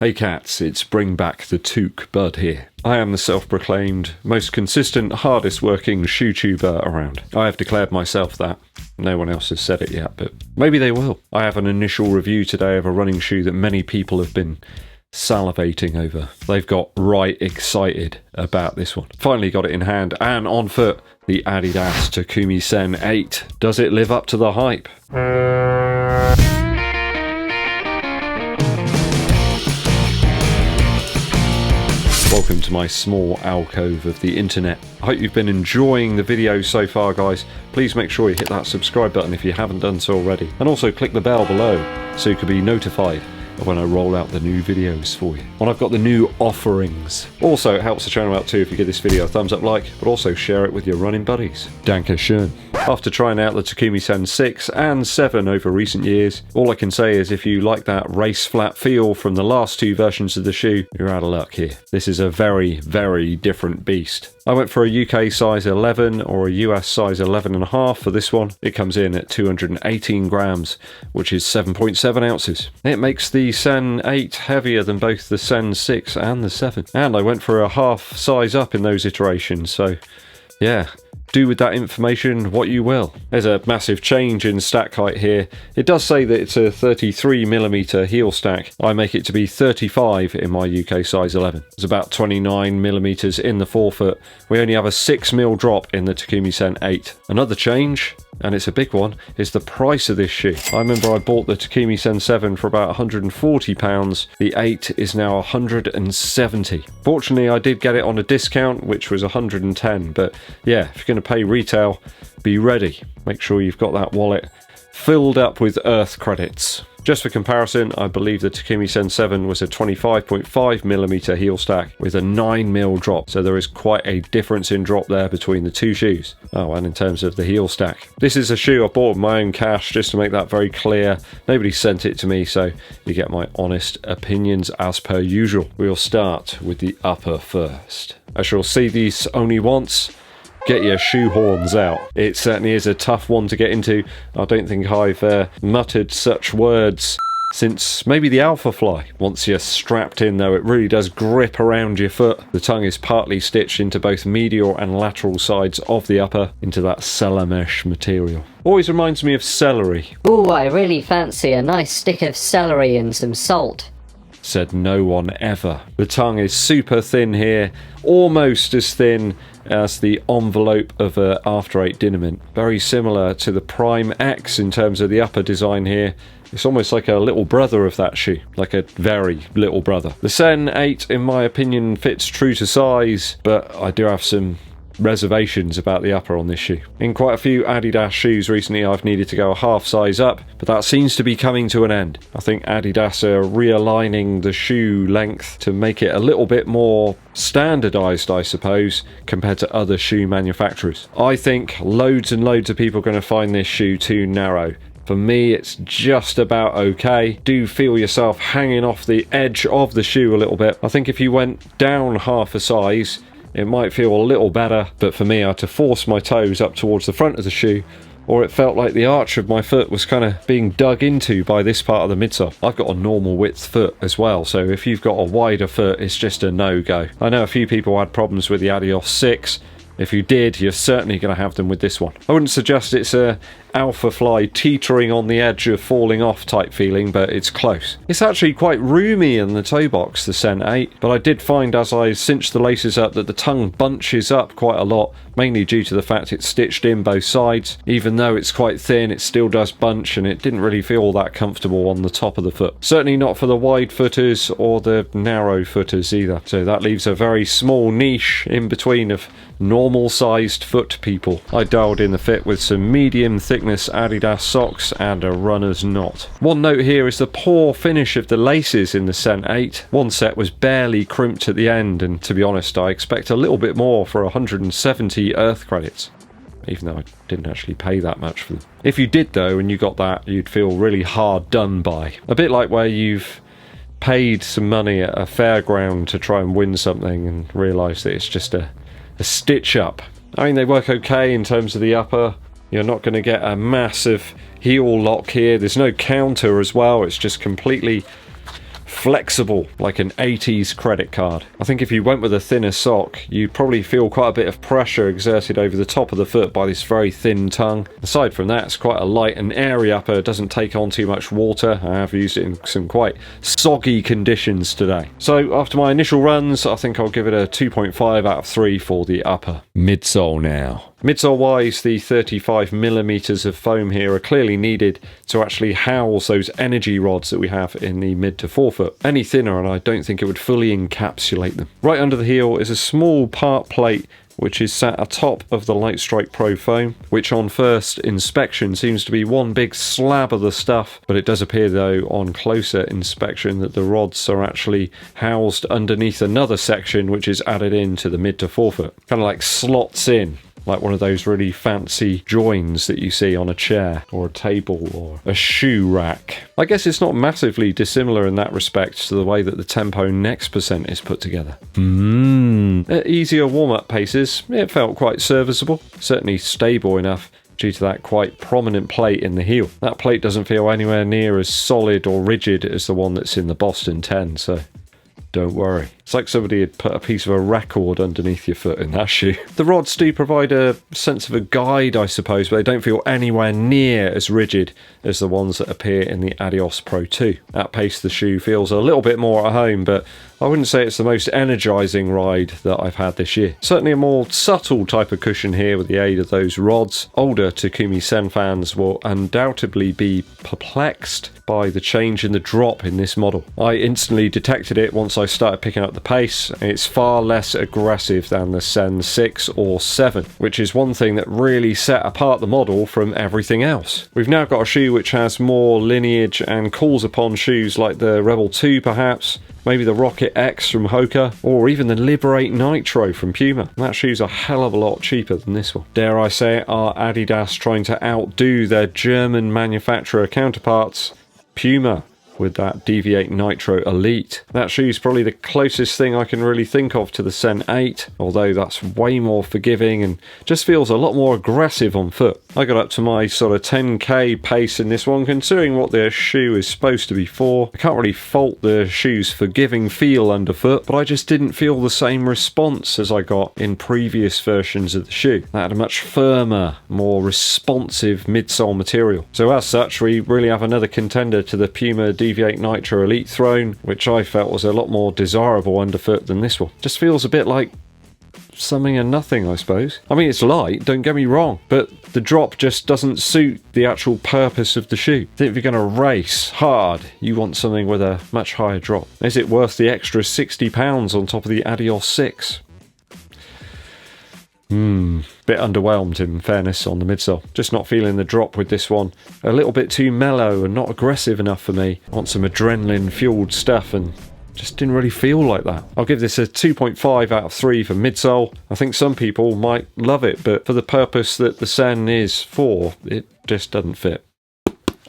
Hey cats, it's Bring Back the EDDBUD here. I am the self-proclaimed, most consistent, hardest working shoe tuber around. I have declared myself that. No one else has said it yet, but maybe they will. I have an initial review today of a running shoe that many people have been salivating over. They've got right excited about this one. Finally got it in hand and on foot. The Adidas Takumi Sen 8. Does it live up to the hype? Welcome to my small alcove of the internet. I hope you've been enjoying the video so far, guys. Please make sure you hit that subscribe button if you haven't done so already. And also click the bell below so you can be notified when I roll out the new videos for you. When I've got the new offerings. Also, it helps the channel out too if you give this video a thumbs up like, but also share it with your running buddies. Danke schön. After trying out the Takumi Sen 6 and 7 over recent years, all I can say is if you like that race flat feel from the last two versions of the shoe, you're out of luck here. This is a very, very different beast. I went for a UK size 11 or a US size 11.5 for this one. It comes in at 218 grams, which is 7.7 ounces. It makes the Sen 8 heavier than both the Sen 6 and the 7. And I went for a half size up in those iterations, so yeah. Do with that information what you will. There's a massive change in stack height here. It does say that it's a 33mm heel stack. I make it to be 35 in my UK size 11. It's about 29mm in the forefoot. We only have a 6mm drop in the Takumi Sen 8. Another change, and it's a big one, is the price of this shoe. I remember I bought the Takumi Sen 7 for about £140. The 8 is now £170. Fortunately, I did get it on a discount, which was £110. But yeah, if you're going to pay retail, be ready. Make sure you've got that wallet filled up with Earth credits. Just for comparison, I believe the Takumi Sen 7 was a 25.5mm heel stack with a 9mm drop, so there is quite a difference in drop there between the two shoes. Oh, and in terms of the heel stack. This is a shoe I bought with my own cash, just to make that very clear. Nobody sent it to me, so you get my honest opinions as per usual. We'll start with the upper first. I shall see these only once. Get your shoehorns out. It certainly is a tough one to get into. I don't think I've muttered such words since maybe the Alpha Fly. Once you're strapped in though, it really does grip around your foot. The tongue is partly stitched into both medial and lateral sides of the upper into that Celamesh material. Always reminds me of celery. Ooh, I really fancy a nice stick of celery and some salt. Said no one ever. The tongue is super thin here, almost as thin as the envelope of a After 8 Dinament. Very similar to the Prime X in terms of the upper design here. It's almost like a little brother of that shoe, like a very little brother. The Sen 8, in my opinion, fits true to size, but I do have some reservations about the upper on this shoe. In quite a few Adidas shoes recently I've needed to go a half size up, but that seems to be coming to an end. I think Adidas are realigning the shoe length to make it a little bit more standardized, I suppose, compared to other shoe manufacturers. I think loads and loads of people are going to find this shoe too narrow. For me, it's just about okay. Do feel yourself hanging off the edge of the shoe a little bit. I think if you went down half a size, it might feel a little better, but for me I had to force my toes up towards the front of the shoe, or it felt like the arch of my foot was kind of being dug into by this part of the midsole. I've got a normal width foot as well, so if you've got a wider foot, it's just a no-go. I know a few people had problems with the Adios 6. If you did, you're certainly going to have them with this one. I wouldn't suggest it's a Alpha Fly teetering on the edge of falling off type feeling, but it's close. It's actually quite roomy in the toe box, the Sen 8, but I did find as I cinched the laces up that the tongue bunches up quite a lot, mainly due to the fact it's stitched in both sides. Even though it's quite thin, it still does bunch, and it didn't really feel all that comfortable on the top of the foot. Certainly not for the wide footers or the narrow footers either. So that leaves a very small niche in between of normal sized foot people. I dialed in the fit with some medium thickness Adidas socks and a runner's knot. One note here is the poor finish of the laces in the Sen 8. One set was barely crimped at the end, and to be honest I expect a little bit more for 170 Earth credits, even though I didn't actually pay that much for them. If you did though and you got that, you'd feel really hard done by. A bit like where you've paid some money at a fairground to try and win something and realise that it's just a stitch up. I mean, they work okay in terms of the upper. You're not going to get a massive heel lock here. There's no counter as well. It's just completely flexible, like an 80s credit card. I think if you went with a thinner sock, you'd probably feel quite a bit of pressure exerted over the top of the foot by this very thin tongue. Aside from that, it's quite a light and airy upper. It doesn't take on too much water. I have used it in some quite soggy conditions today. So after my initial runs, I think I'll give it a 2.5 out of 3 for the upper. Midsole now. Midsole wise, the 35mm of foam here are clearly needed to actually house those energy rods that we have in the mid to forefoot. Any thinner and I don't think it would fully encapsulate them. Right under the heel is a small part plate which is sat atop of the Lightstrike Pro foam, which on first inspection seems to be one big slab of the stuff, but it does appear though on closer inspection that the rods are actually housed underneath another section which is added into the mid to forefoot. Kind of like slots in, like one of those really fancy joins that you see on a chair or a table or a shoe rack. I guess it's not massively dissimilar in that respect to the way that the Tempo Next Percent is put together. At easier warm-up paces, it felt quite serviceable, certainly stable enough due to that quite prominent plate in the heel. That plate doesn't feel anywhere near as solid or rigid as the one that's in the Boston 10, so don't worry. It's like somebody had put a piece of a record underneath your foot in that shoe. The rods do provide a sense of a guide, I suppose, but they don't feel anywhere near as rigid as the ones that appear in the Adidas Pro 2. At pace, the shoe feels a little bit more at home, but I wouldn't say it's the most energising ride that I've had this year. Certainly a more subtle type of cushion here with the aid of those rods. Older Takumi Sen fans will undoubtedly be perplexed by the change in the drop in this model. I instantly detected it once I started picking up the pace. It's far less aggressive than the Sen 6 or 7, which is one thing that really set apart the model from everything else. We've now got a shoe which has more lineage and calls upon shoes like the Rebel 2 perhaps, maybe the Rocket X from Hoka, or even the Liberate Nitro from Puma. That shoe's a hell of a lot cheaper than this one. Dare I say it, are Adidas trying to outdo their German manufacturer counterparts, Puma, with that Deviate Nitro Elite. That shoe's probably the closest thing I can really think of to the Sen 8, although that's way more forgiving and just feels a lot more aggressive on foot. I got up to my sort of 10k pace in this one, considering what the shoe is supposed to be for. I can't really fault the shoe's forgiving feel underfoot, but I just didn't feel the same response as I got in previous versions of the shoe. That had a much firmer, more responsive midsole material. So as such, we really have another contender to the Puma Deviate Nitro Elite throne, which I felt was a lot more desirable underfoot than this one. Just feels a bit like something and nothing, I suppose. I mean, it's light, don't get me wrong, but the drop just doesn't suit the actual purpose of the shoe. I think if you're going to race hard, you want something with a much higher drop. Is it worth the extra £60 on top of the Adios 6? Bit underwhelmed in fairness on the midsole. Just not feeling the drop with this one. A little bit too mellow and not aggressive enough for me. I want some adrenaline fueled stuff and just didn't really feel like that. I'll give this a 2.5 out of 3 for midsole. I think some people might love it, but for the purpose that the Sen is for, it just doesn't fit.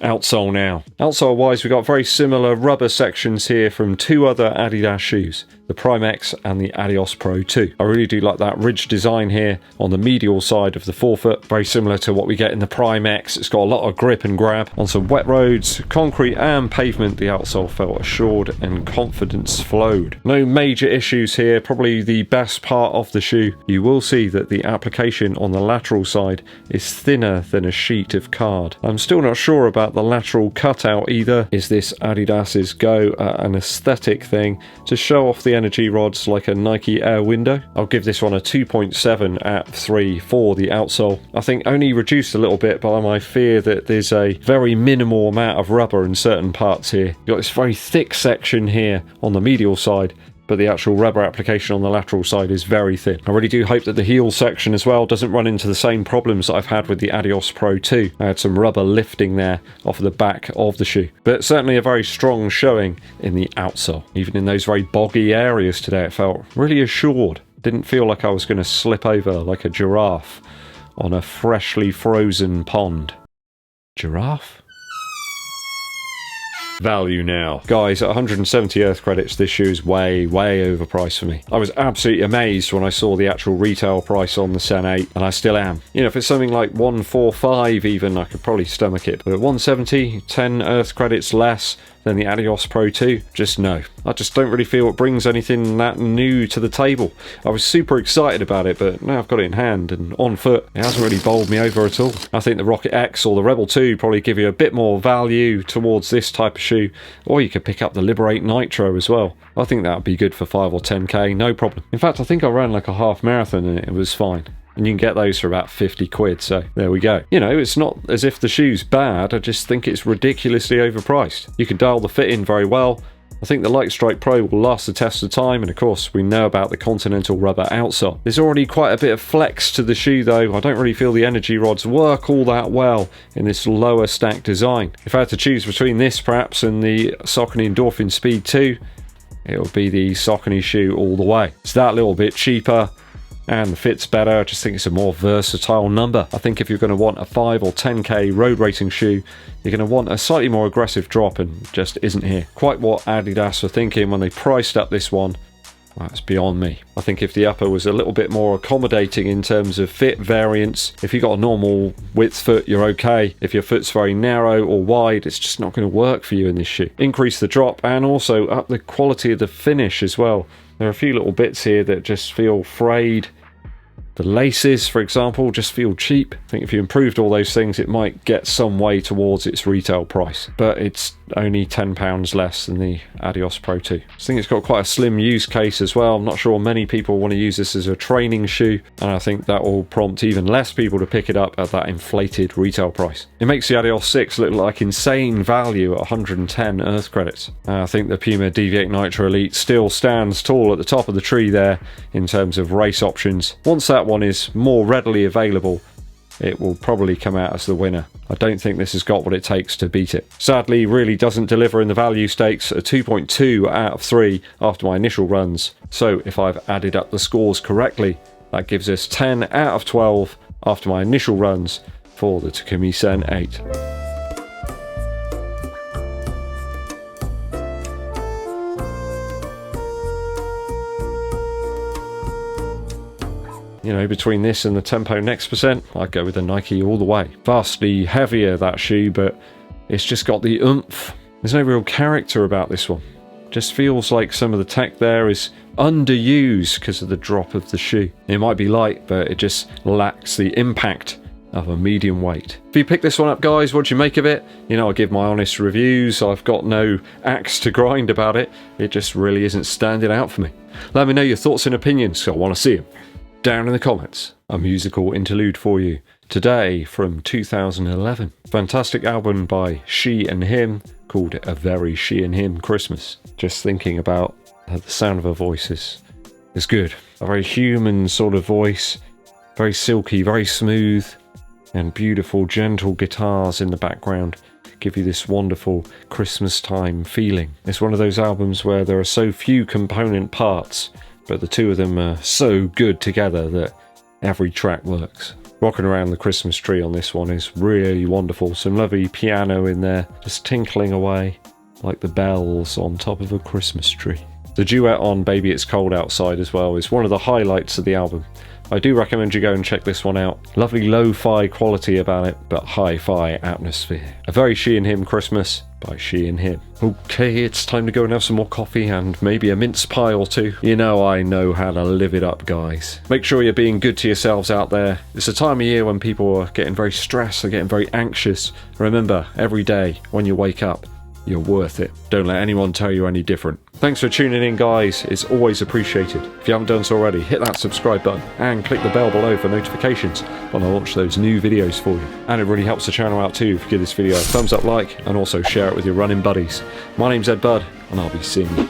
Outsole now. Outsole wise, we've got very similar rubber sections here from two other Adidas shoes, the Prime X and the Adios Pro 2. I really do like that ridge design here on the medial side of the forefoot, very similar to what we get in the Prime X. It's got a lot of grip and grab. On some wet roads, concrete and pavement, the outsole felt assured and confidence flowed. No major issues here, probably the best part of the shoe. You will see that the application on the lateral side is thinner than a sheet of card. I'm still not sure about the lateral cutout either. Is this Adidas's go at an aesthetic thing to show off the energy rods like a Nike Air window? I'll give this one a 2.7 out of 3 for the outsole. I think only reduced a little bit by my fear that there's a very minimal amount of rubber in certain parts here. You've got this very thick section here on the medial side, but the actual rubber application on the lateral side is very thin. I really do hope that the heel section as well doesn't run into the same problems that I've had with the Adios Pro 2. I had some rubber lifting there off the back of the shoe. But certainly a very strong showing in the outsole. Even in those very boggy areas today, it felt really assured. Didn't feel like I was going to slip over like a giraffe on a freshly frozen pond. Giraffe? Value now. Guys, at 170 earth credits, this shoe is way overpriced for me. I was absolutely amazed when I saw the actual retail price on the Sen 8, and I still am. You know, if it's something like 145 even, I could probably stomach it. But at 170, 10 earth credits less than the Adios Pro 2? Just no. I just don't really feel it brings anything that new to the table. I was super excited about it, but now I've got it in hand and on foot, it hasn't really bowled me over at all. I think the Rocket X or the Rebel 2 probably give you a bit more value towards this type of shoe, or you could pick up the Liberate Nitro as well. I think that would be good for 5 or 10k, no problem. In fact, I think I ran like a half marathon and it was fine. And you can get those for about 50 quid, so there we go. You know, it's not as if the shoe's bad, I just think it's ridiculously overpriced. You can dial the fit in very well. I think the Lightstrike Pro will last the test of time, and of course we know about the Continental Rubber outsole. There's already quite a bit of flex to the shoe though. I don't really feel the energy rods work all that well in this lower stack design. If I had to choose between this perhaps and the Saucony Endorphin Speed 2, it would be the Saucony shoe all the way. It's that little bit cheaper and the fit's better. I just think it's a more versatile number. I think if you're going to want a 5 or 10k road racing shoe, you're going to want a slightly more aggressive drop, and just isn't here. Quite what Adidas were thinking when they priced up this one, that's beyond me. I think if the upper was a little bit more accommodating in terms of fit variance, if you got a normal width foot, you're okay. If your foot's very narrow or wide, it's just not going to work for you in this shoe. Increase the drop and also up the quality of the finish as well. There are a few little bits here that just feel frayed. The laces, for example, just feel cheap. I think if you improved all those things, it might get some way towards its retail price. But it's only £10 less than the Adios Pro 2. I think it's got quite a slim use case as well. I'm not sure many people want to use this as a training shoe, and I think that will prompt even less people to pick it up at that inflated retail price. It makes the Adios 6 look like insane value at 110 Earth credits. I think the Puma Deviate Nitro Elite still stands tall at the top of the tree there in terms of race options. Once that one is more readily available, it will probably come out as the winner. I don't think this has got what it takes to beat it. Sadly, really doesn't deliver in the value stakes, a 2.2 out of 3 after my initial runs. So if I've added up the scores correctly, that gives us 10 out of 12 after my initial runs for the Takumi Sen 8. You know, between this and the Tempo Next Percent, I'd go with the Nike all the way. Vastly heavier, that shoe, but it's just got the oomph. There's no real character about this one. Just feels like some of the tech there is underused because of the drop of the shoe. It might be light, but it just lacks the impact of a medium weight. If you pick this one up, guys, what do you make of it? You know, I give my honest reviews. I've got no axe to grind about it. It just really isn't standing out for me. Let me know your thoughts and opinions, so I want to see them down in the comments. A musical interlude for you today from 2011. Fantastic album by She and Him called A Very She and Him Christmas. Just thinking about the sound of her voice is good. A very human sort of voice, very silky, very smooth, and beautiful gentle guitars in the background give you this wonderful Christmas time feeling. It's one of those albums where there are so few component parts, but the two of them are so good together that every track works. Rocking around the Christmas tree on this one is really wonderful. Some lovely piano in there, just tinkling away like the bells on top of a Christmas tree. The duet on Baby It's Cold Outside as well is one of the highlights of the album. I do recommend you go and check this one out. Lovely lo-fi quality about it, but hi-fi atmosphere. A Very She and Him Christmas by She and Him. Okay, it's time to go and have some more coffee and maybe a mince pie or two. You know I know how to live it up, guys. Make sure you're being good to yourselves out there. It's a time of year when people are getting very stressed, they're getting very anxious. Remember, every day when you wake up, you're worth it. Don't let anyone tell you any different. Thanks for tuning in, guys. It's always appreciated. If you haven't done so already, hit that subscribe button and click the bell below for notifications when I launch those new videos for you. And it really helps the channel out too if you give this video a thumbs up, like, and also share it with your running buddies. My name's EDDBUD, and I'll be seeing you